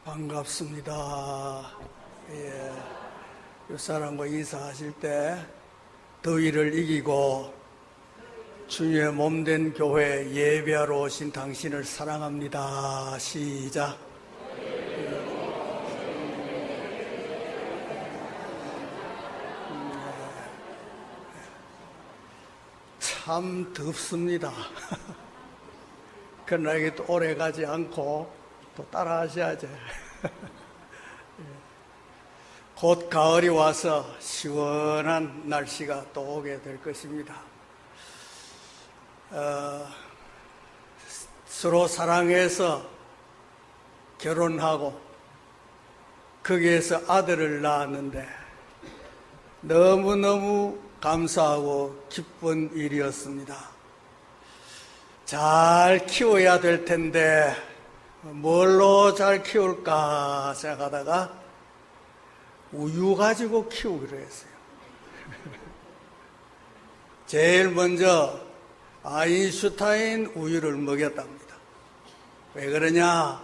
반갑습니다. 예, 옆사람과 인사하실 때 더위를 이기고 주님의 몸된 교회 예배하러 오신 당신을 사랑합니다. 시작. 참 덥습니다. 그러나 이게 또 오래 가지 않고 또 따라 하셔야죠. 곧 가을이 와서 시원한 날씨가 또 오게 될 것입니다. 서로 사랑해서 결혼하고 거기에서 아들을 낳았는데 너무너무 감사하고 기쁜 일이었습니다. 잘 키워야 될 텐데 뭘로 잘 키울까 생각하다가 우유 가지고 키우기로 했어요. 제일 먼저 아인슈타인 우유를 먹였답니다. 왜 그러냐?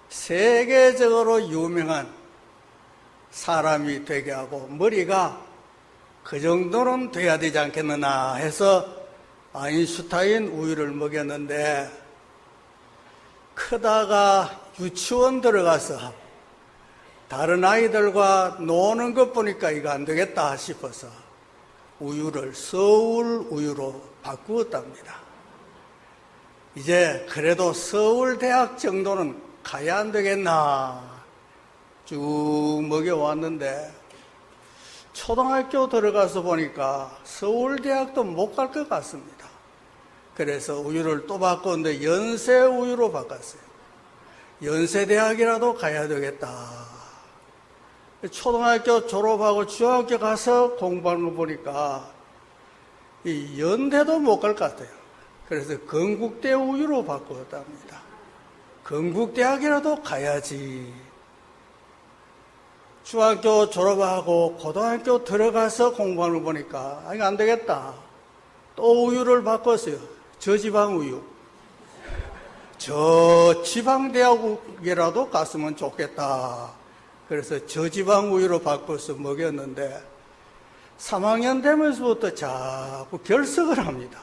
세계적으로 유명한 사람이 되게 하고 머리가 그 정도는 돼야 되지 않겠느냐 해서 아인슈타인 우유를 먹였는데 크다가 유치원 들어가서 다른 아이들과 노는 것 보니까 이거 안 되겠다 싶어서 우유를 서울 우유로 바꾸었답니다. 이제 그래도 서울대학 정도는 가야 안 되겠나 쭉 먹여왔는데 초등학교 들어가서 보니까 서울대학도 못 갈 것 같습니다. 그래서 우유를 또 바꿨는데 연세 우유로 바꿨어요. 연세대학이라도 가야 되겠다. 초등학교 졸업하고 중학교 가서 공부하는 거 보니까 이 연대도 못 갈 것 같아요. 그래서 건국대 우유로 바꾸었답니다. 건국대학이라도 가야지. 중학교 졸업하고 고등학교 들어가서 공부하는 거 보니까 이거 안 되겠다. 또 우유를 바꿨어요. 저지방 우유. 저지방대학이라도 갔으면 좋겠다. 그래서 저지방 우유로 바꿔서 먹였는데 3학년 되면서부터 자꾸 결석을 합니다.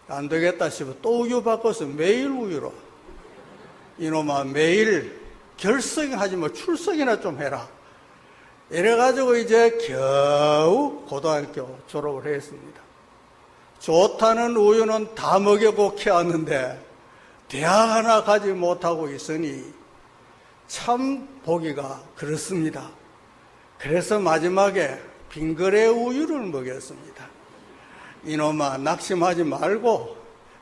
안 되겠다 싶어 또 우유 바꿔서 매일 우유로. 이놈아 매일 결석하지 뭐 출석이나 좀 해라. 이래가지고 이제 겨우 고등학교 졸업을 했습니다. 좋다는 우유는 다 먹여고 키웠는데 대학 하나 가지 못하고 있으니 참 보기가 그렇습니다. 그래서 마지막에 빙그레 우유를 먹였습니다. 이놈아 낙심하지 말고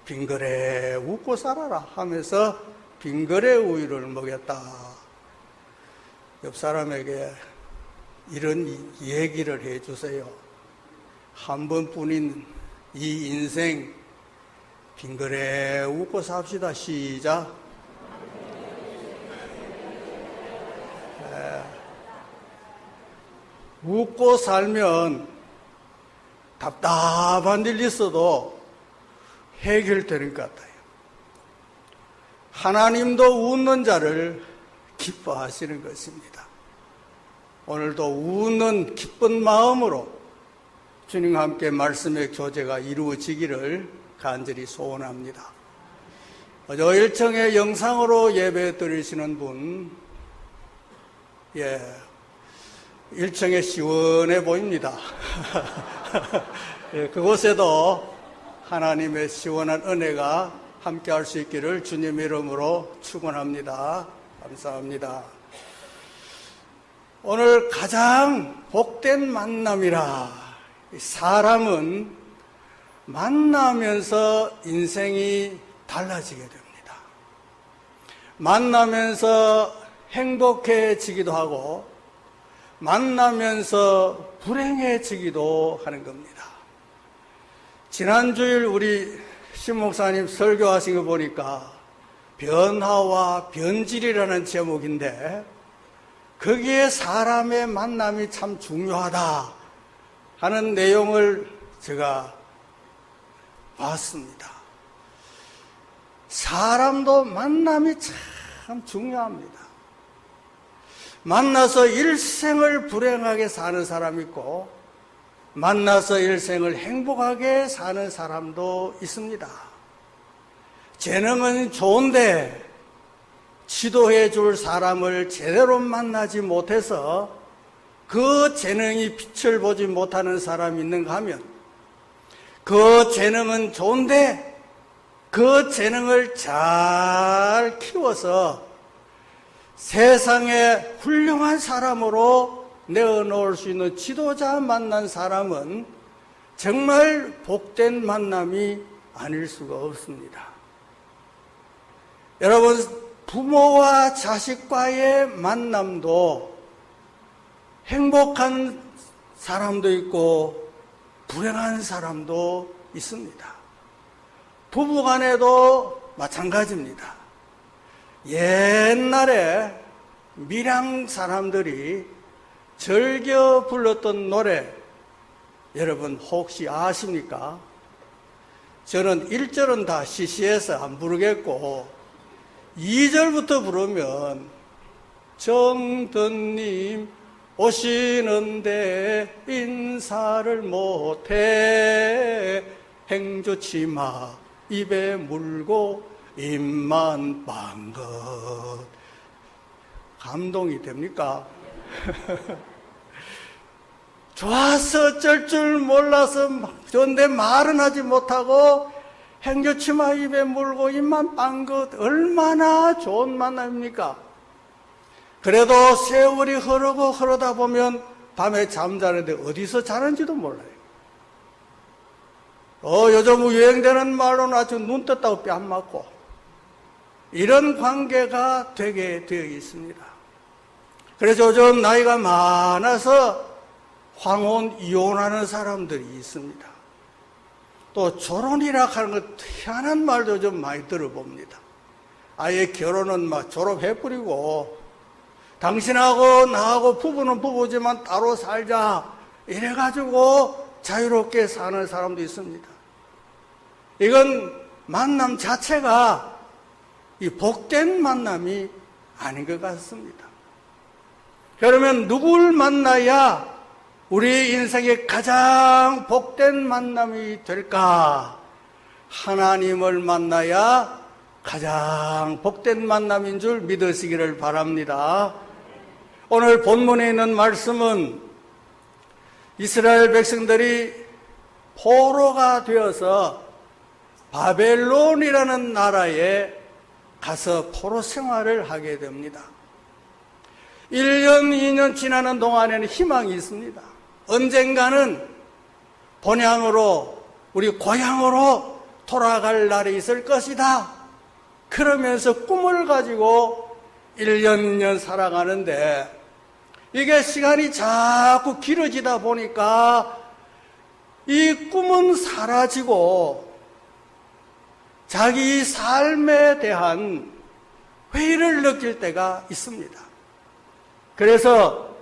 빙그레 웃고 살아라 하면서 빙그레 우유를 먹였다. 옆 사람에게 이런 얘기를 해주세요. 한 번뿐인 이 인생 빙그레 웃고 삽시다. 시작. 웃고 살면 답답한 일 있어도 해결되는 것 같아요. 하나님도 웃는 자를 기뻐하시는 것입니다. 오늘도 웃는 기쁜 마음으로 주님과 함께 말씀의 교제가 이루어지기를 간절히 소원합니다. 어제 1층에 영상으로 예배 드리시는 분, 1층에 시원해 보입니다. 그곳에도 하나님의 시원한 은혜가 함께 할 수 있기를 주님의 이름으로 축원합니다. 감사합니다. 오늘 가장 복된 만남이라. 사람은 만나면서 인생이 달라지게 됩니다. 만나면서 행복해지기도 하고 만나면서 불행해지기도 하는 겁니다. 지난주일 우리 신 목사님 설교하신 거 보니까 변화와 변질이라는 제목인데 거기에 사람의 만남이 참 중요하다 하는 내용을 제가 봤습니다. 사람도 만남이 참 중요합니다. 만나서 일생을 불행하게 사는 사람이 있고 만나서 일생을 행복하게 사는 사람도 있습니다. 재능은 좋은데 지도해 줄 사람을 제대로 만나지 못해서 그 재능이 빛을 보지 못하는 사람이 있는가 하면 그 재능은 좋은데 그 재능을 잘 키워서 세상에 훌륭한 사람으로 내어놓을 수 있는 지도자 만난 사람은 정말 복된 만남이 아닐 수가 없습니다. 여러분, 부모와 자식과의 만남도 행복한 사람도 있고 불행한 사람도 있습니다. 부부간에도 마찬가지입니다. 옛날에 밀양 사람들이 즐겨 불렀던 노래 여러분 혹시 아십니까? 저는 1절은 다 시시해서 안 부르겠고 2절부터 부르면 정든님 오시는데 인사를 못해 행조치마 입에 물고 입만 빵긋. 감동이 됩니까? 좋아서 어쩔 줄 몰라서 좋은데 말은 하지 못하고 행조치마 입에 물고 입만 빵긋. 얼마나 좋은 만남입니까? 그래도 세월이 흐르고 흐르다 보면 밤에 잠자는데 어디서 자는지도 몰라요. 요즘 유행되는 말로는 아주 눈 떴다고 뺨 맞고 이런 관계가 되게 되어 있습니다. 그래서 요즘 나이가 많아서 황혼 이혼하는 사람들이 있습니다. 또 결혼이라 하는 것 희한한 말도 좀 많이 들어봅니다. 아예 결혼은 막 졸업해버리고 당신하고 나하고 부부는 부부지만 따로 살자 이래가지고 자유롭게 사는 사람도 있습니다. 이건 만남 자체가 이 복된 만남이 아닌 것 같습니다. 그러면 누굴 만나야 우리 인생의 가장 복된 만남이 될까? 하나님을 만나야 가장 복된 만남인 줄 믿으시기를 바랍니다. 오늘 본문에 있는 말씀은 이스라엘 백성들이 포로가 되어서 바벨론이라는 나라에 가서 포로 생활을 하게 됩니다. 1년, 2년 지나는 동안에는 희망이 있습니다. 언젠가는 본향으로, 우리 고향으로 돌아갈 날이 있을 것이다. 그러면서 꿈을 가지고 1년, 2년 살아가는데 이게 시간이 자꾸 길어지다 보니까 이 꿈은 사라지고 자기 삶에 대한 회의를 느낄 때가 있습니다. 그래서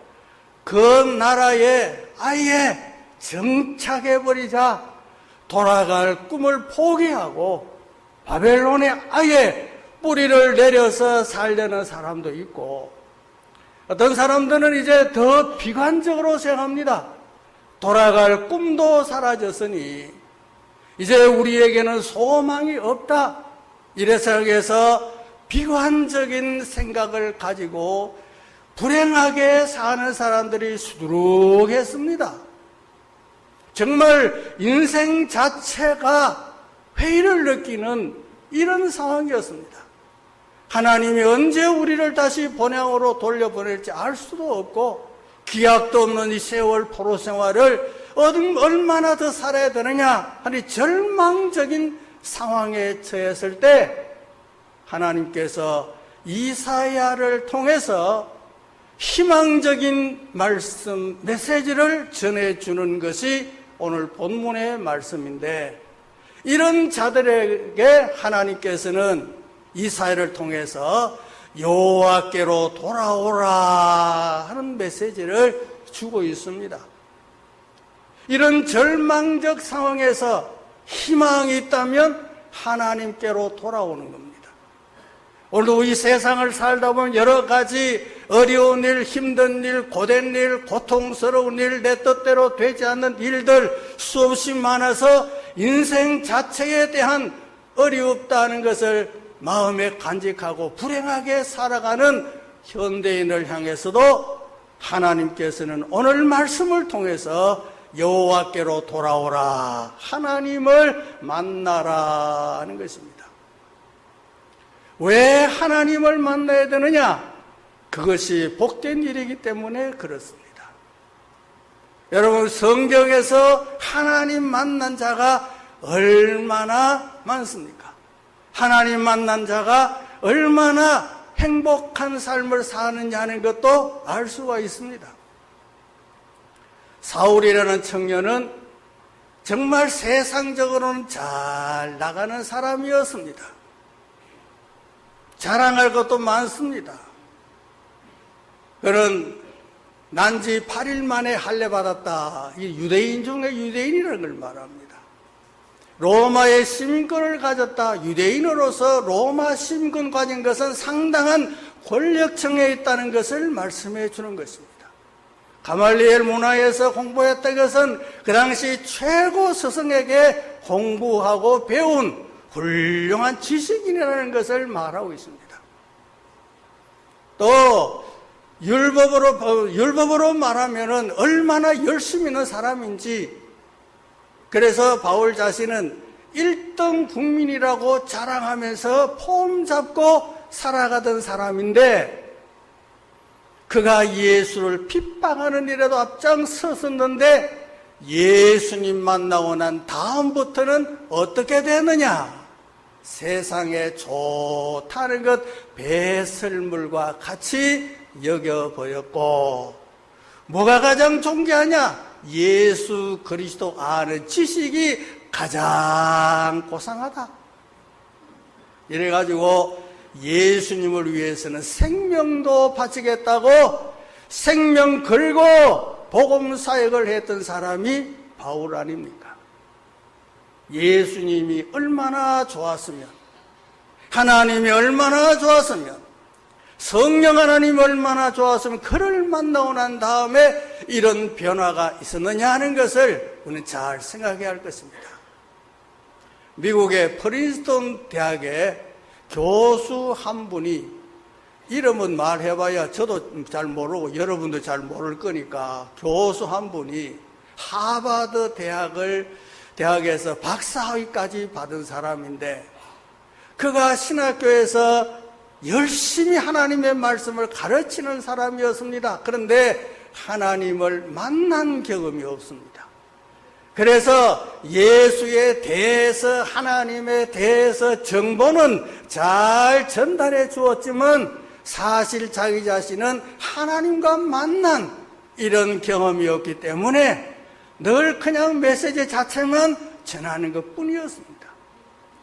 그 나라에 아예 정착해버리자 돌아갈 꿈을 포기하고 바벨론에 아예 뿌리를 내려서 살려는 사람도 있고 어떤 사람들은 이제 더 비관적으로 생각합니다. 돌아갈 꿈도 사라졌으니 이제 우리에게는 소망이 없다. 이래 생각해서 비관적인 생각을 가지고 불행하게 사는 사람들이 수두룩했습니다. 정말 인생 자체가 회의를 느끼는 이런 상황이었습니다. 하나님이 언제 우리를 다시 본향으로 돌려보낼지 알 수도 없고 기약도 없는 이 세월 포로 생활을 얼마나 더 살아야 되느냐 하는 절망적인 상황에 처했을 때 하나님께서 이사야를 통해서 희망적인 말씀, 메시지를 전해주는 것이 오늘 본문의 말씀인데 이런 자들에게 하나님께서는 이사야를 통해서 여호와께로 돌아오라 하는 메시지를 주고 있습니다. 이런 절망적 상황에서 희망이 있다면 하나님께로 돌아오는 겁니다. 오늘도 이 세상을 살다 보면 여러 가지 어려운 일, 힘든 일, 고된 일, 고통스러운 일, 내 뜻대로 되지 않는 일들 수없이 많아서 인생 자체에 대한 어렵다는 것을 마음에 간직하고 불행하게 살아가는 현대인을 향해서도 하나님께서는 오늘 말씀을 통해서 여호와께로 돌아오라, 하나님을 만나라 하는 것입니다. 왜 하나님을 만나야 되느냐? 그것이 복된 일이기 때문에 그렇습니다. 여러분, 성경에서 하나님 만난 자가 얼마나 많습니까? 하나님 만난 자가 얼마나 행복한 삶을 사느냐는 것도 알 수가 있습니다. 사울이라는 청년은 정말 세상적으로는 잘 나가는 사람이었습니다. 자랑할 것도 많습니다. 그는 난지 8일 만에 할례받았다. 이 유대인 중에 유대인이라는 걸 말합니다. 로마의 시민권을 가졌다. 유대인으로서 로마 시민권 가진 것은 상당한 권력층에 있다는 것을 말씀해 주는 것입니다. 가말리엘 문화에서 공부했던 것은 그 당시 최고 스승에게 공부하고 배운 훌륭한 지식인이라는 것을 말하고 있습니다. 또 율법으로 말하면은 얼마나 열심히 있는 사람인지, 그래서 바울 자신은 1등 국민이라고 자랑하면서 폼 잡고 살아가던 사람인데, 그가 예수를 핍박하는 일에도 앞장섰었는데 예수님 만나고 난 다음부터는 어떻게 되느냐? 세상에 좋다는 것 배설물과 같이 여겨버렸고, 뭐가 가장 존귀하냐? 예수 그리스도 아는 지식이 가장 고상하다. 이래가지고 예수님을 위해서는 생명도 바치겠다고 생명 걸고 복음 사역을 했던 사람이 바울 아닙니까? 예수님이 얼마나 좋았으면, 하나님이 얼마나 좋았으면, 성령 하나님이 얼마나 좋았으면 그를 만나고 난 다음에 이런 변화가 있었느냐 하는 것을 우리는 잘 생각해야 할 것입니다. 미국의 프린스턴 대학에 교수 한 분이, 이름은 말해봐야 저도 잘 모르고 여러분도 잘 모를 거니까, 교수 한 분이 하버드 대학에서 박사학위까지 받은 사람인데, 그가 신학교에서 열심히 하나님의 말씀을 가르치는 사람이었습니다. 그런데 하나님을 만난 경험이 없습니다. 그래서 예수에 대해서, 하나님에 대해서 정보는 잘 전달해 주었지만 사실 자기 자신은 하나님과 만난 이런 경험이 없기 때문에 늘 그냥 메시지 자체만 전하는 것 뿐이었습니다.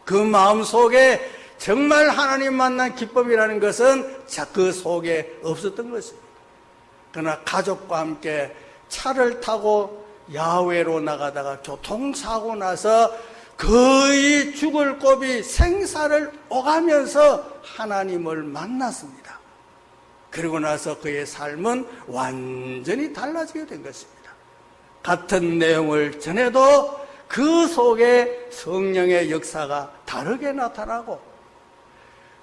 그 마음속에 정말 하나님 만난 기쁨이라는 것은 그 속에 없었던 것입니다. 그러나 가족과 함께 차를 타고 야외로 나가다가 교통사고 나서 거의 죽을 고비 생사를 오가면서 하나님을 만났습니다. 그리고 나서 그의 삶은 완전히 달라지게 된 것입니다. 같은 내용을 전해도 그 속에 성령의 역사가 다르게 나타나고,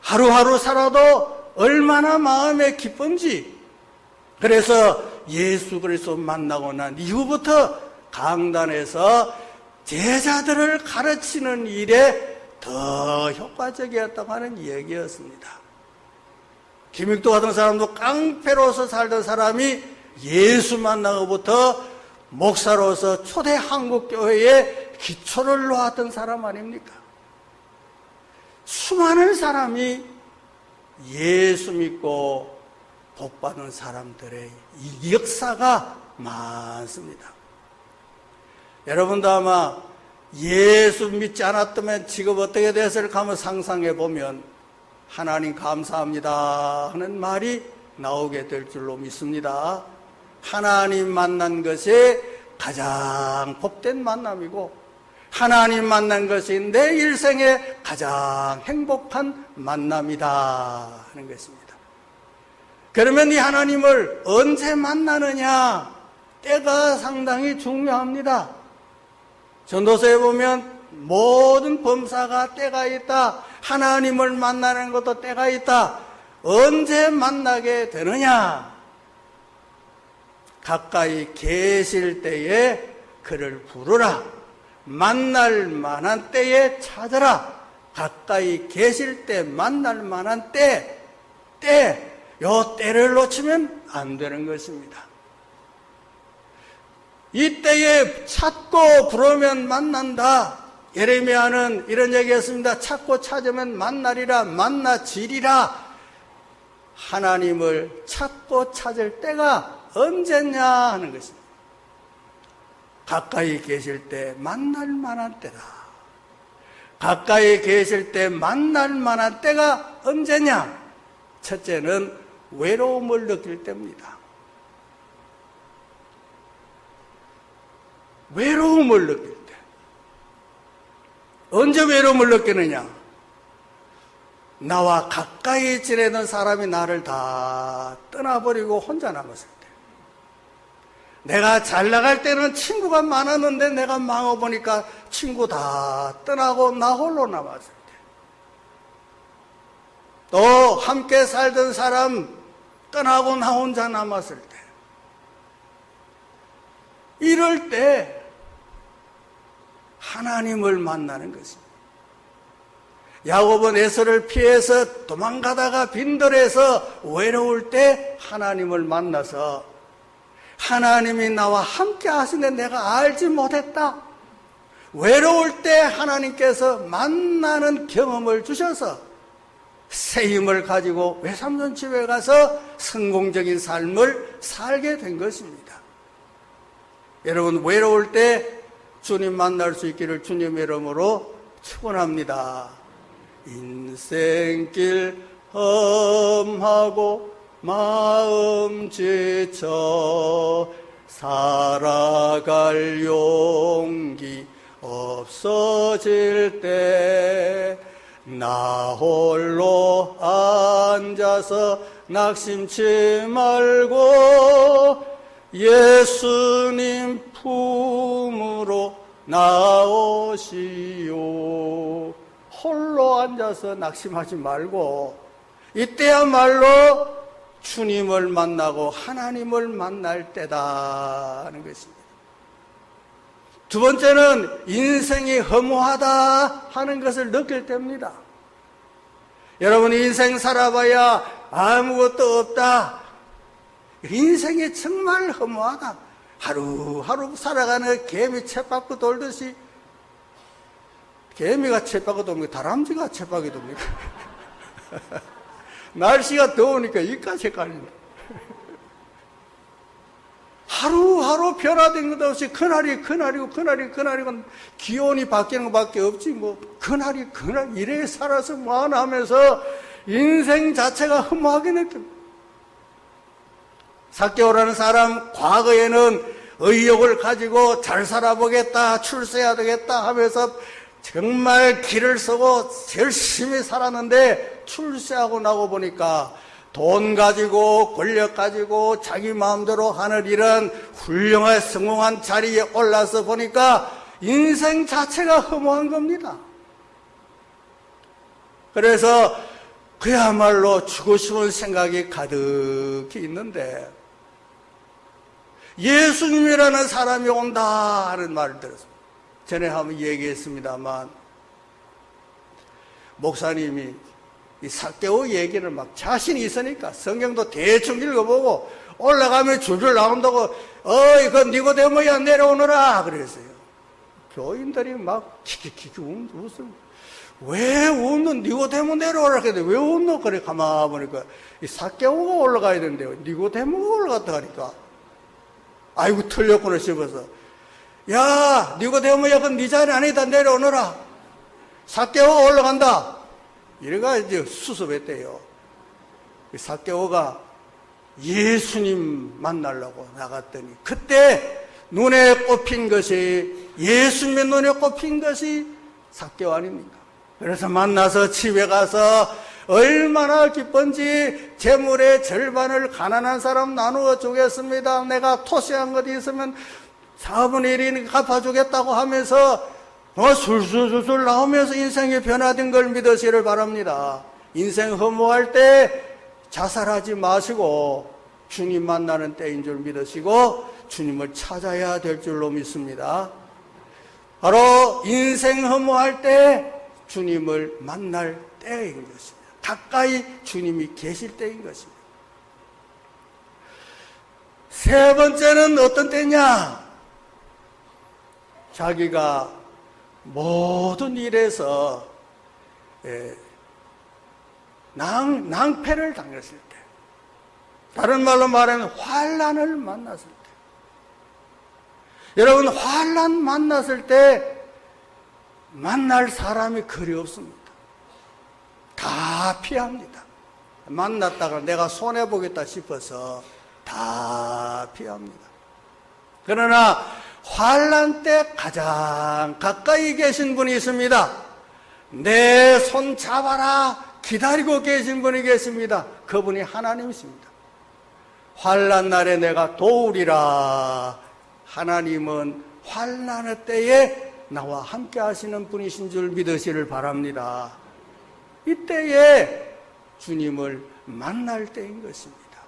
하루하루 살아도 얼마나 마음에 기쁜지, 그래서 예수 그리스도 만나고 난 이후부터 강단에서 제자들을 가르치는 일에 더 효과적이었다고 하는 얘기였습니다. 김익도 같은 사람도 깡패로서 살던 사람이 예수 만나고부터 목사로서 초대 한국교회에 기초를 놓았던 사람 아닙니까? 수많은 사람이 예수 믿고 복받은 사람들의 이 역사가 많습니다. 여러분도 아마 예수 믿지 않았다면 지금 어떻게 됐을까 하면 상상해 보면 하나님 감사합니다 하는 말이 나오게 될 줄로 믿습니다. 하나님 만난 것이 가장 복된 만남이고, 하나님 만난 것이 내 일생의 가장 행복한 만남이다 하는 것입니다. 그러면 이 하나님을 언제 만나느냐? 때가 상당히 중요합니다. 전도서에 보면 모든 범사가 때가 있다. 하나님을 만나는 것도 때가 있다. 언제 만나게 되느냐? 가까이 계실 때에 그를 부르라. 만날 만한 때에 찾으라. 가까이 계실 때 만날 만한 요 때를 놓치면 안 되는 것입니다. 이 때에 찾고 부르면 만난다. 예레미야는 이런 얘기했습니다. 찾고 찾으면 만나리라, 만나지리라. 하나님을 찾고 찾을 때가 언제냐 하는 것입니다. 가까이 계실 때 만날 만한 때다. 가까이 계실 때 만날 만한 때가 언제냐? 첫째는 외로움을 느낄 때입니다. 외로움을 느낄 때. 언제 외로움을 느끼느냐? 나와 가까이 지내던 사람이 나를 다 떠나버리고 혼자 남았을 때. 내가 잘 나갈 때는 친구가 많았는데 내가 망해보니까 친구 다 떠나고 나 홀로 남았을 때. 또 함께 살던 사람 떠나고 나 혼자 남았을 때. 이럴 때 하나님을 만나는 것입니다. 야곱은 에서를 피해서 도망가다가 빈들에서 외로울 때 하나님을 만나서 하나님이 나와 함께 하시는데 내가 알지 못했다. 외로울 때 하나님께서 만나는 경험을 주셔서 새 힘을 가지고 외삼촌 집에 가서 성공적인 삶을 살게 된 것입니다. 여러분, 외로울 때 주님 만날 수 있기를 주님의 이름으로 축원합니다. 인생길 험하고 마음 지쳐 살아갈 용기 없어질 때 나 홀로 앉아서 낙심치 말고 예수님 품으로 나오시오. 홀로 앉아서 낙심하지 말고 이때야말로 주님을 만나고 하나님을 만날 때다 하는 것입니다. 두 번째는 인생이 허무하다 하는 것을 느낄 때입니다. 여러분, 인생 살아봐야 아무것도 없다. 인생이 정말 허무하다. 하루하루 살아가는 개미 쳇바퀴 돌듯이, 개미가 쳇바퀴 돕니까? 다람쥐가 쳇바퀴 돕니까? 날씨가 더우니까 이까지 헷갈립니다. 하루하루 변화된 것 없이 그날이고 기온이 바뀌는 것밖에 없지 뭐 그날 이래 살아서 뭐하나 하면서 인생 자체가 허무하게 느낍니다. 삭개오라는 사람, 과거에는 의욕을 가지고 잘 살아보겠다, 출세해야 되겠다 하면서 정말 길을 쓰고 열심히 살았는데 출세하고 나고 보니까 돈 가지고 권력 가지고 자기 마음대로 하는 일은 훌륭한 성공한 자리에 올라서 보니까 인생 자체가 허무한 겁니다. 그래서 그야말로 죽고 싶은 생각이 가득히 있는데 예수님이라는 사람이 온다 하는 말을 들었습니다. 전에 한번 얘기했습니다만 목사님이 이 삭개오 얘기를 막 자신이 있으니까 성경도 대충 읽어보고 올라가면 줄줄 나온다고 그 니고데모야 내려오너라 그랬어요. 교인들이 막 키키키키 웃음. 왜 웃는 니고데모 내려오라 그랬는데 왜 웃노? 그래 가만 보니까 이 삭개오가 올라가야 되는데요. 니고데모가 올라갔다 하니까 아이고 틀렸구나 싶어서 야 니고데모야 그건 니 자리 아니다 내려오너라. 삭개오가 올라간다. 이래가 이제 수습했대요. 삭개오가 예수님 만나려고 나갔더니 그때 눈에 꼽힌 것이, 예수님의 눈에 꼽힌 것이 삭개오 아닙니까? 그래서 만나서 집에 가서 얼마나 기쁜지 재물의 절반을 가난한 사람 나누어 주겠습니다. 내가 토시한 것이 있으면 4분의 1이 갚아주겠다고 하면서 술술술술 나오면서 인생이 변화된 걸 믿으시기를 바랍니다. 인생 허무할 때 자살하지 마시고 주님 만나는 때인 줄 믿으시고 주님을 찾아야 될 줄로 믿습니다. 바로 인생 허무할 때 주님을 만날 때인 것입니다. 가까이 주님이 계실 때인 것입니다. 세 번째는 어떤 때냐? 자기가 모든 일에서 낭패를 당했을 때, 다른 말로 말하면 환난을 만났을 때, 여러분 환난 만났을 때 만날 사람이 그리 없습니다. 다 피합니다. 만났다가 내가 손해보겠다 싶어서 다 피합니다. 그러나 환난 때 가장 가까이 계신 분이 있습니다. 내 손 잡아라 기다리고 계신 분이 계십니다. 그분이 하나님이십니다. 환난 날에 내가 도우리라. 하나님은 환난의 때에 나와 함께 하시는 분이신 줄 믿으시길 바랍니다. 이때에 주님을 만날 때인 것입니다.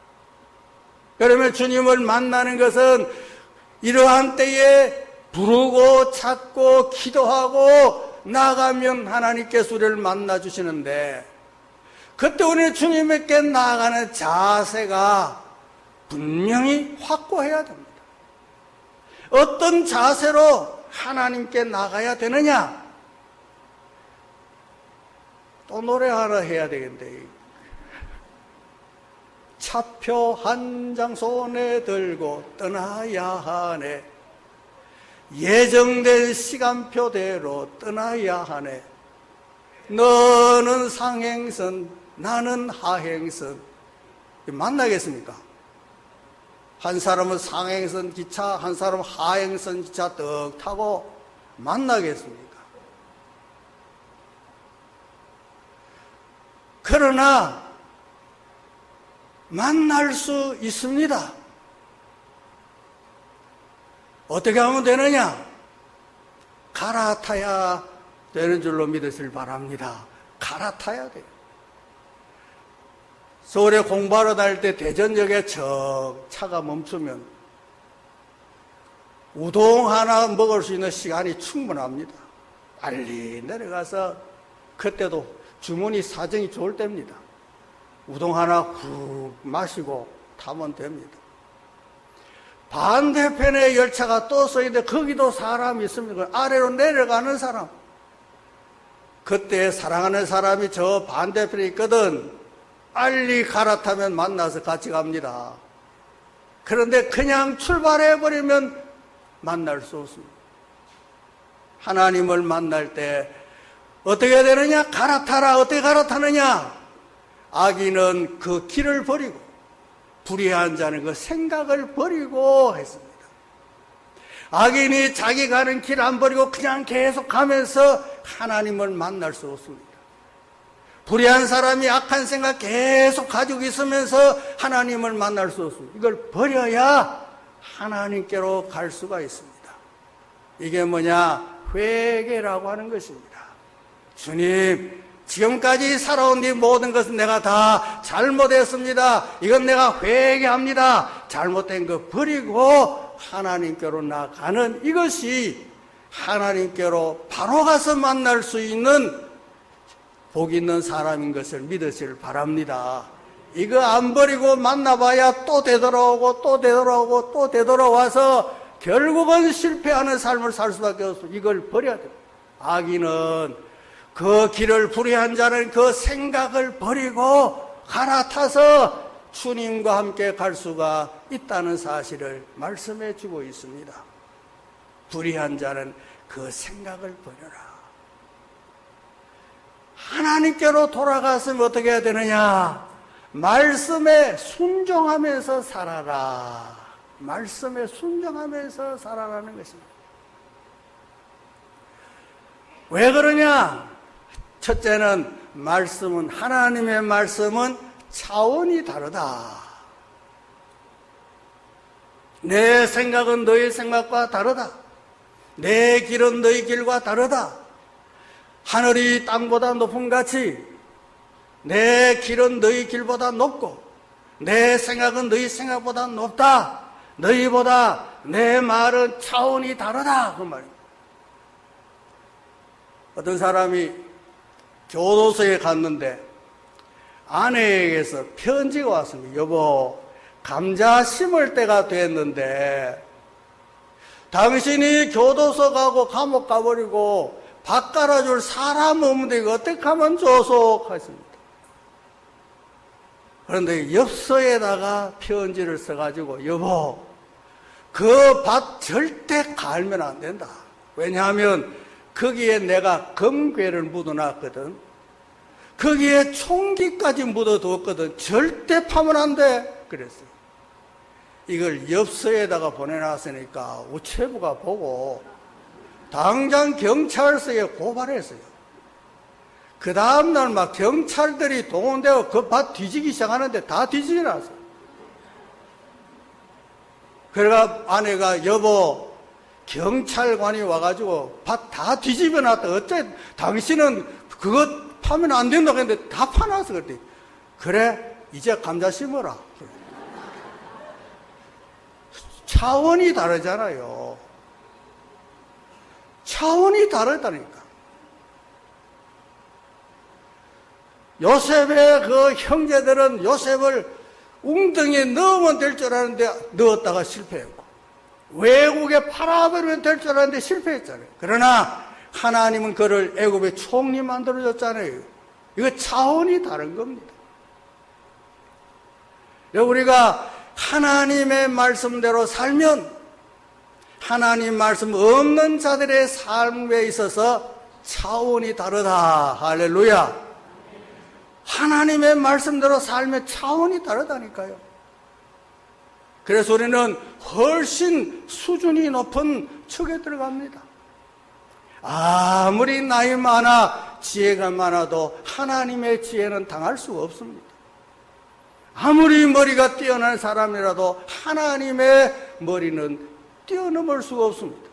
그러면 주님을 만나는 것은 이러한 때에 부르고 찾고 기도하고 나아가면 하나님께서 우리를 만나 주시는데, 그때 우리 주님께 나아가는 자세가 분명히 확고해야 됩니다. 어떤 자세로 하나님께 나가야 되느냐? 또 노래 하나 해야 되겠는데, 차표 한 장 손에 들고 떠나야 하네. 예정된 시간표대로 떠나야 하네. 너는 상행선, 나는 하행선. 만나겠습니까? 한 사람은 상행선 기차, 한 사람은 하행선 기차 떡 타고 만나겠습니까? 그러나 만날 수 있습니다. 어떻게 하면 되느냐? 갈아타야 되는 줄로 믿으시길 바랍니다. 갈아타야 돼요. 서울에 공부하러 다닐 때 대전역에 척 차가 멈추면 우동 하나 먹을 수 있는 시간이 충분합니다. 빨리 내려가서, 그때도 주머니 사정이 좋을 때입니다. 우동 하나 훅 마시고 타면 됩니다. 반대편에 열차가 또 서 있는데 거기도 사람이 있습니다. 아래로 내려가는 사람. 그때 사랑하는 사람이 저 반대편에 있거든. 빨리 갈아타면 만나서 같이 갑니다. 그런데 그냥 출발해버리면 만날 수 없습니다. 하나님을 만날 때 어떻게 되느냐? 갈아타라. 어떻게 갈아타느냐? 악인은 그 길을 버리고 불의한 자는 그 생각을 버리고 했습니다. 악인이 자기 가는 길 안 버리고 그냥 계속 가면서 하나님을 만날 수 없습니다. 불의한 사람이 악한 생각 계속 가지고 있으면서 하나님을 만날 수 없습니다. 이걸 버려야 하나님께로 갈 수가 있습니다. 이게 뭐냐? 회개라고 하는 것입니다. 주님, 지금까지 살아온 네 모든 것은 내가 다 잘못했습니다. 이건 내가 회개합니다. 잘못된 거 버리고 하나님께로 나가는, 이것이 하나님께로 바로 가서 만날 수 있는 복 있는 사람인 것을 믿으시길 바랍니다. 이거 안 버리고 만나봐야 또 되돌아오고 또 되돌아오고 또 되돌아와서 결국은 실패하는 삶을 살 수밖에 없습니다. 이걸 버려야 돼요. 악인은 그 길을 불의한 자는 그 생각을 버리고 갈아타서 주님과 함께 갈 수가 있다는 사실을 말씀해 주고 있습니다. 불의한 자는 그 생각을 버려라. 하나님께로 돌아갔으면 어떻게 해야 되느냐? 말씀에 순종하면서 살아라. 말씀에 순종하면서 살아가는 것입니다. 왜 그러냐? 첫째는 하나님의 말씀은 차원이 다르다. 내 생각은 너희 생각과 다르다. 내 길은 너희 길과 다르다. 하늘이 땅보다 높은 같이 내 길은 너희 길보다 높고 내 생각은 너희 생각보다 높다. 너희보다 내 말은 차원이 다르다. 그 말입니다. 어떤 사람이 교도소에 갔는데 아내에게서 편지가 왔습니다. 여보, 감자 심을 때가 됐는데 당신이 교도소 가고 감옥 가버리고 밥 깔아줄 사람 없는데 이거 어떻게 하면 좋소? 하십니다. 그런데 엽서에다가 편지를 써가지고 여보, 그 밭 절대 갈면 안 된다. 왜냐하면 거기에 내가 금괴를 묻어놨거든. 거기에 총기까지 묻어두었거든. 절대 파면 안 돼. 그랬어요. 이걸 엽서에다가 보내놨으니까 우체부가 보고 당장 경찰서에 고발했어요. 그 다음날 막 경찰들이 동원되어 그 밭 뒤지기 시작하는데 다 뒤지게 나왔어요. 그래가 아내가 여보, 경찰관이 와가지고 밭 다 뒤집어 놨다. 어째 당신은 그것 파면 안 된다고 했는데 다 파놨어. 그랬더니 그래, 이제 감자 심어라. 차원이 다르잖아요. 차원이 다르다니까. 요셉의 그 형제들은 요셉을 웅덩이에 넣으면 될 줄 알았는데 넣었다가 실패했고, 외국에 팔아버리면 될 줄 알았는데 실패했잖아요. 그러나 하나님은 그를 애굽의 총리 만들어줬잖아요. 이거 차원이 다른 겁니다. 우리가 하나님의 말씀대로 살면 하나님 말씀 없는 자들의 삶에 있어서 차원이 다르다. 할렐루야. 하나님의 말씀대로 살면 차원이 다르다니까요. 그래서 우리는 훨씬 수준이 높은 축에 들어갑니다. 아무리 나이 많아 지혜가 많아도 하나님의 지혜는 당할 수가 없습니다. 아무리 머리가 뛰어난 사람이라도 하나님의 머리는 뛰어넘을 수가 없습니다.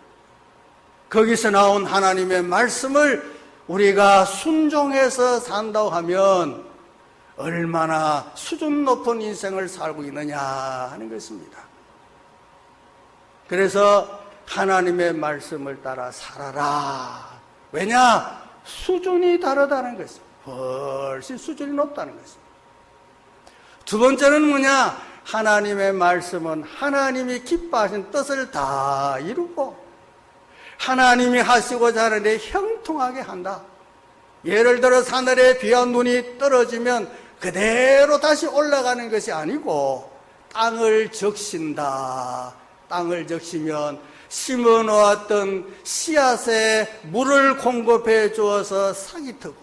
거기서 나온 하나님의 말씀을 우리가 순종해서 산다고 하면 얼마나 수준 높은 인생을 살고 있느냐 하는 것입니다. 그래서 하나님의 말씀을 따라 살아라. 왜냐? 수준이 다르다는 것입니다. 훨씬 수준이 높다는 것입니다. 두 번째는 뭐냐? 하나님의 말씀은 하나님이 기뻐하신 뜻을 다 이루고 하나님이 하시고자 하는 데 형통하게 한다. 예를 들어 하늘에 비와 눈이 떨어지면 그대로 다시 올라가는 것이 아니고 땅을 적신다. 땅을 적시면 심어놓았던 씨앗에 물을 공급해 주어서 싹이 트고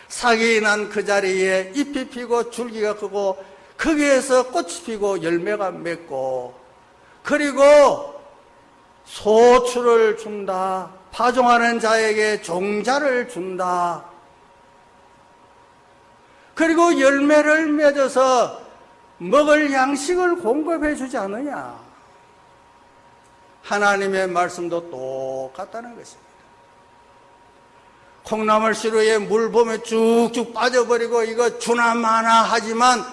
싹이 난 그 자리에 잎이 피고 줄기가 크고 거기에서 꽃이 피고 열매가 맺고 그리고 소출을 준다. 파종하는 자에게 종자를 준다. 그리고 열매를 맺어서 먹을 양식을 공급해 주지 않느냐. 하나님의 말씀도 똑같다는 것입니다. 콩나물 시루에 물 보면 쭉쭉 빠져버리고 이거 주나 마나 하지만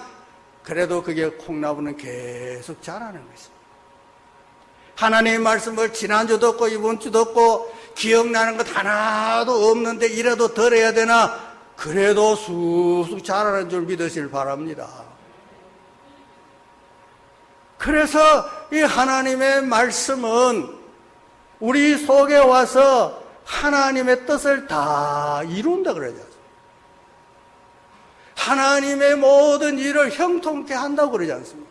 그래도 그게 콩나물은 계속 자라는 것입니다. 하나님의 말씀을 지난주 듣고 이번 주 듣고 기억나는 것 하나도 없는데 이래도 덜 해야 되나? 그래도 쑥쑥 자라는 줄 믿으실 바랍니다. 그래서 이 하나님의 말씀은 우리 속에 와서 하나님의 뜻을 다 이룬다 그러죠. 하나님의 모든 일을 형통케 한다고 그러지 않습니까?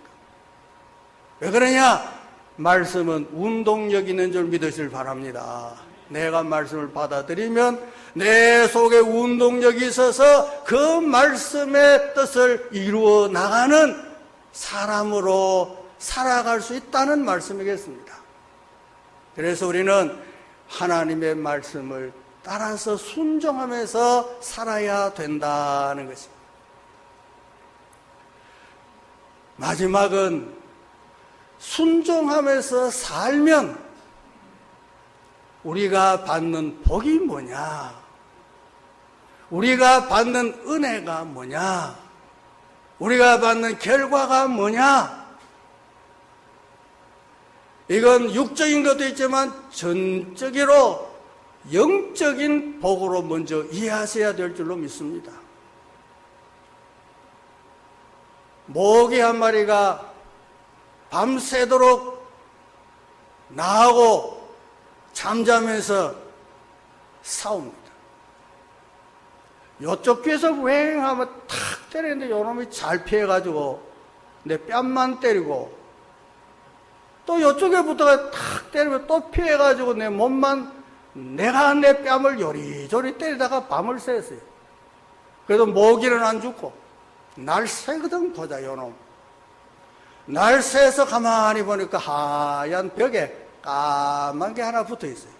왜 그러냐? 말씀은 운동력 있는 줄 믿으실 바랍니다. 내가 말씀을 받아들이면 내 속에 운동력이 있어서 그 말씀의 뜻을 이루어 나가는 사람으로 살아갈 수 있다는 말씀이겠습니다. 그래서 우리는 하나님의 말씀을 따라서 순종하면서 살아야 된다는 것입니다. 마지막은 순종하면서 살면 우리가 받는 복이 뭐냐? 우리가 받는 은혜가 뭐냐? 우리가 받는 결과가 뭐냐? 이건 육적인 것도 있지만 전적으로 영적인 복으로 먼저 이해하셔야 될 줄로 믿습니다. 모기 한 마리가 밤새도록 나하고 잠자면서 싸웁니다. 요쪽 귀에서 웽 하면 탁 때리는데 요놈이 잘 피해가지고 내 뺨만 때리고, 또 요쪽에 붙어가 탁 때리면 또 피해가지고 내 몸만, 내가 내 뺨을 요리조리 때리다가 밤을 샜어요. 그래도 모기는 안 죽고 날 새거든. 보자 요놈. 날 새서 가만히 보니까 하얀 벽에 까만 게 하나 붙어 있어요.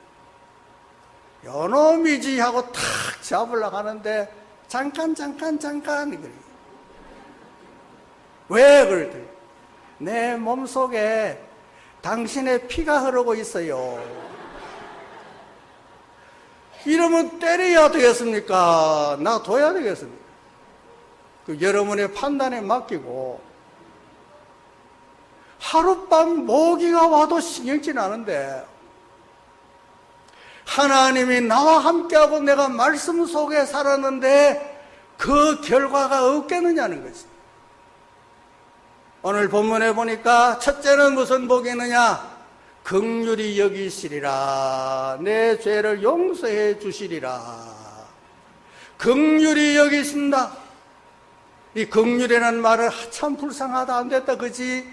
요놈이지 하고 탁 잡으려고 하는데 잠깐 그래요. 왜 그랬더니 내 몸속에 당신의 피가 흐르고 있어요. 이러면 때려야 되겠습니까? 놔둬야 되겠습니까? 그 여러분의 판단에 맡기고, 하룻밤 모기가 와도 신경질 나는데 하나님이 나와 함께하고 내가 말씀 속에 살았는데 그 결과가 없겠느냐는 거지. 오늘 본문에 보니까 첫째는 무슨 복이 있느냐? 긍휼히 여기시리라. 내 죄를 용서해 주시리라. 긍휼히 여기신다. 이 긍휼이라는 말은 참 불쌍하다, 안 됐다, 그지?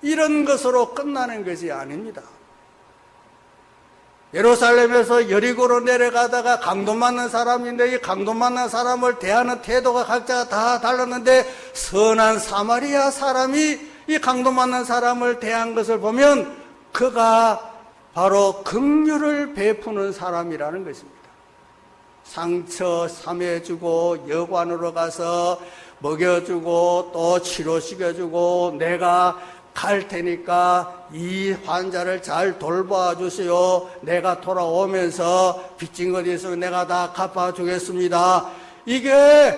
이런 것으로 끝나는 것이 아닙니다. 예루살렘에서 여리고로 내려가다가 강도 맞는 사람인데, 이 강도 맞는 사람을 대하는 태도가 각자 다 달랐는데, 선한 사마리아 사람이 이 강도 맞는 사람을 대한 것을 보면 그가 바로 긍휼을 베푸는 사람이라는 것입니다. 상처 삼해주고 여관으로 가서 먹여주고 또 치료시켜주고, 내가 갈 테니까 이 환자를 잘 돌봐 주시오. 내가 돌아오면서 빚진 것이 있으면 내가 다 갚아주겠습니다. 이게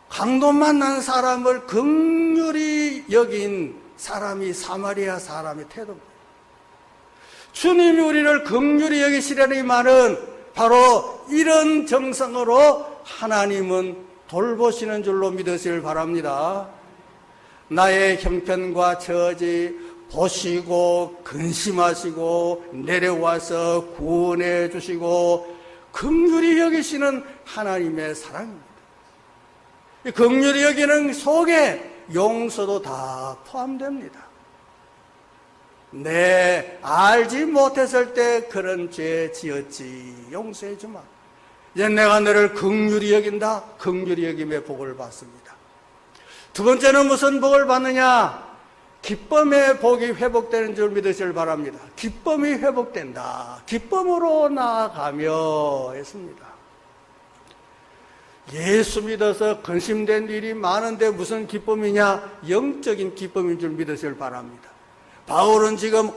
강도 만난 사람을 긍휼히 여긴 사람이 사마리아 사람의 태도입니다. 주님이 우리를 긍휼히 여기시려는 이 말은 바로 이런 정성으로 하나님은 돌보시는 줄로 믿으시길 바랍니다. 나의 형편과 처지 보시고 근심하시고 내려와서 구원해 주시고 긍휼히 여기시는 하나님의 사랑입니다. 이 긍휼히 여기는 속에 용서도 다 포함됩니다. 내 알지 못했을 때 그런 죄 지었지, 용서해 주마. 이제 내가 너를 긍휼히 여긴다. 긍휼히 여김의 복을 받습니다. 두 번째는 무슨 복을 받느냐? 기쁨의 복이 회복되는 줄 믿으시길 바랍니다. 기쁨이 회복된다. 기쁨으로 나아가며 했습니다. 예수 믿어서 근심된 일이 많은데 무슨 기쁨이냐? 영적인 기쁨인 줄 믿으시길 바랍니다. 바울은 지금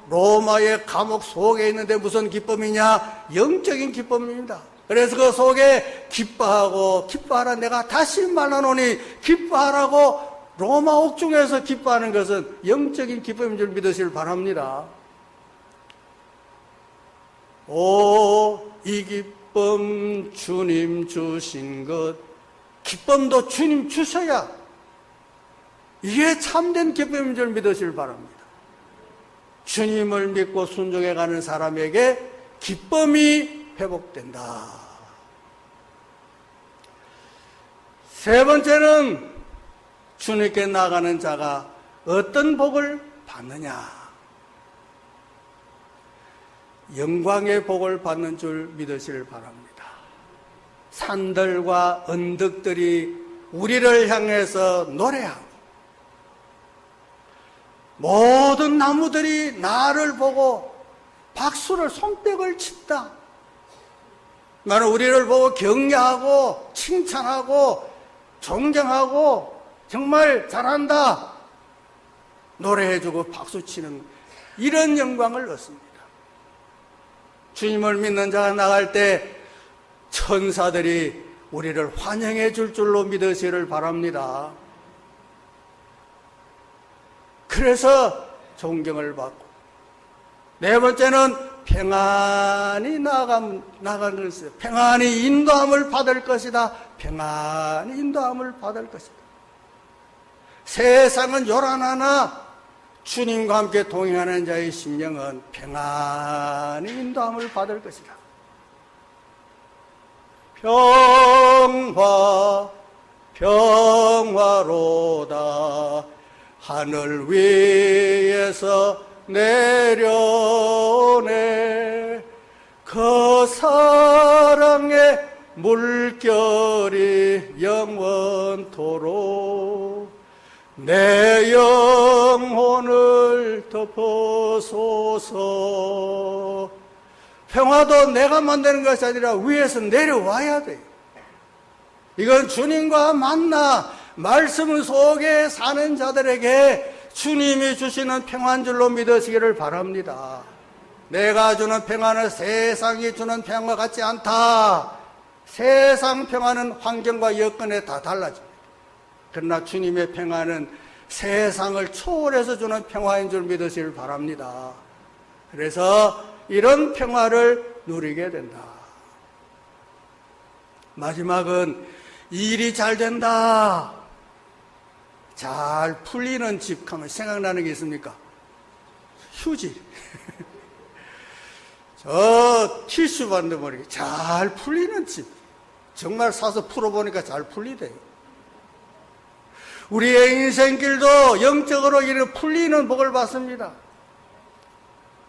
로마의 감옥 속에 있는데 무슨 기쁨이냐? 영적인 기쁨입니다. 그래서 그 속에 기뻐하라, 내가 다시 말하노니 기뻐하라고, 로마 옥중에서 기뻐하는 것은 영적인 기쁨인 줄 믿으시길 바랍니다. 이 기쁨 주님 주신 것, 기쁨도 주님 주셔야 이게 참된 기쁨인 줄 믿으시길 바랍니다. 주님을 믿고 순종해 가는 사람에게 기쁨이 회복된다. 세 번째는 주님께 나가는 자가 어떤 복을 받느냐? 영광의 복을 받는 줄 믿으시길 바랍니다. 산들과 언덕들이 우리를 향해서 노래하고, 모든 나무들이 나를 보고 박수를 손뼉을 친다. 나는 우리를 보고 격려하고 칭찬하고 존경하고 정말 잘한다 노래해주고 박수치는 이런 영광을 얻습니다. 주님을 믿는 자가 나갈 때 천사들이 우리를 환영해 줄 줄로 믿으시기를 바랍니다. 그래서 존경을 받고, 네 번째는 평안히 나가는 것이다. 평안히 인도함을 받을 것이다. 평안히 인도함을 받을 것이다. 세상은 요란하나 주님과 함께 동행하는 자의 심령은 평안히 인도함을 받을 것이다. 평화로다. 하늘 위에서 내려오네. 그 사랑의 물결이 영원토록 내 영혼을 덮어소서. 평화도 내가 만드는 것이 아니라 위에서 내려와야 돼요. 이건 주님과 만나 말씀 속에 사는 자들에게 주님이 주시는 평안 줄로 믿으시기를 바랍니다. 내가 주는 평안은 세상이 주는 평안과 같지 않다. 세상 평안은 환경과 여건에 다 달라집니다. 그러나 주님의 평안은 세상을 초월해서 주는 평화인 줄 믿으시길 바랍니다. 그래서 이런 평화를 누리게 된다. 마지막은 일이 잘 된다. 잘 풀리는 집 하면 생각나는 게 있습니까? 휴지. 저 티슈 반도 모르게 잘 풀리는 집. 정말 사서 풀어보니까 잘 풀리대요. 우리의 인생길도 영적으로 이런 풀리는 복을 받습니다.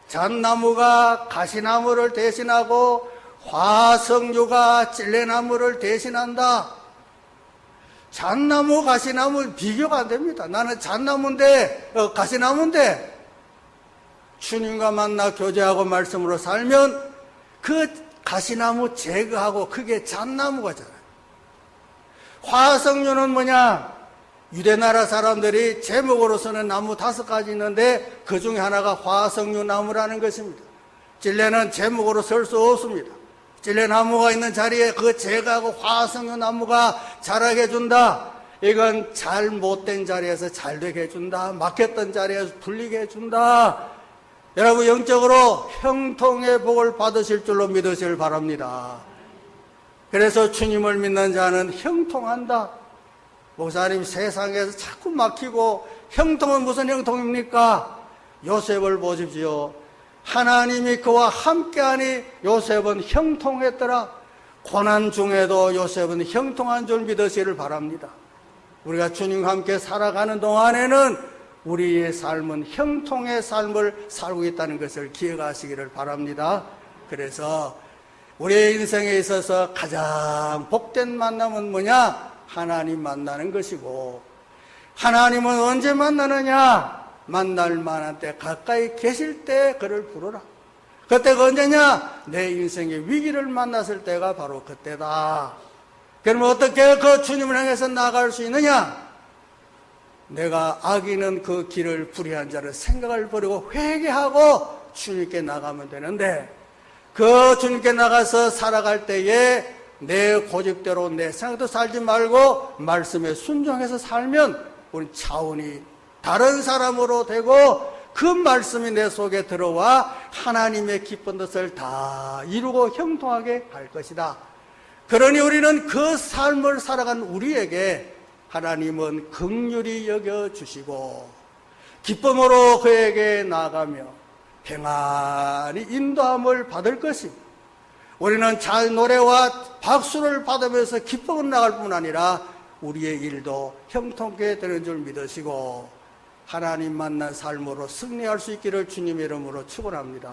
잣나무가 가시나무를 대신하고 화석류가 찔레나무를 대신한다. 잣나무, 가시나무 비교가 안 됩니다. 나는 잣나무인데, 가시나무인데, 주님과 만나 교제하고 말씀으로 살면 그 가시나무 제거하고 그게 잣나무가 잖아요. 화석류는 뭐냐? 유대나라 사람들이 제목으로서는 나무 5가지 있는데 그 중에 하나가 화석류 나무라는 것입니다. 찔레는 제목으로 쓸 수 없습니다. 찔레나무가 있는 자리에 그 제거하고 화석류 나무가 자라게 해준다. 이건 잘못된 자리에서 잘되게 해준다. 막혔던 자리에서 풀리게 해준다. 여러분 영적으로 형통의 복을 받으실 줄로 믿으시길 바랍니다. 그래서 주님을 믿는 자는 형통한다. 목사님 세상에서 자꾸 막히고 형통은 무슨 형통입니까? 요셉을 보십시오. 하나님이 그와 함께하니 요셉은 형통했더라. 고난 중에도 요셉은 형통한 줄 믿으시기를 바랍니다. 우리가 주님과 함께 살아가는 동안에는 우리의 삶은 형통의 삶을 살고 있다는 것을 기억하시기를 바랍니다. 그래서 우리의 인생에 있어서 가장 복된 만남은 뭐냐? 하나님 만나는 것이고, 하나님은 언제 만나느냐? 만날 만한 때, 가까이 계실 때 그를 부르라. 그때가 언제냐? 내 인생의 위기를 만났을 때가 바로 그때다. 그러면 어떻게 그 주님을 향해서 나아갈 수 있느냐? 내가 악인은 그 길을 불의한 자를 생각을 버리고 회개하고 주님께 나가면 되는데, 그 주님께 나가서 살아갈 때에 내 고집대로 내 생각도 살지 말고 말씀에 순종해서 살면 우리 차원이 다른 사람으로 되고 그 말씀이 내 속에 들어와 하나님의 기쁜 뜻을 다 이루고 형통하게 할 것이다. 그러니 우리는 그 삶을 살아간 우리에게 하나님은 긍휼히 여겨주시고 기쁨으로 그에게 나아가며 평안히 인도함을 받을 것입니다. 우리는 잘 노래와 박수를 받으면서 기쁨을 나갈 뿐 아니라 우리의 일도 형통하게 되는 줄 믿으시고 하나님 만난 삶으로 승리할 수 있기를 주님의 이름으로 축원합니다.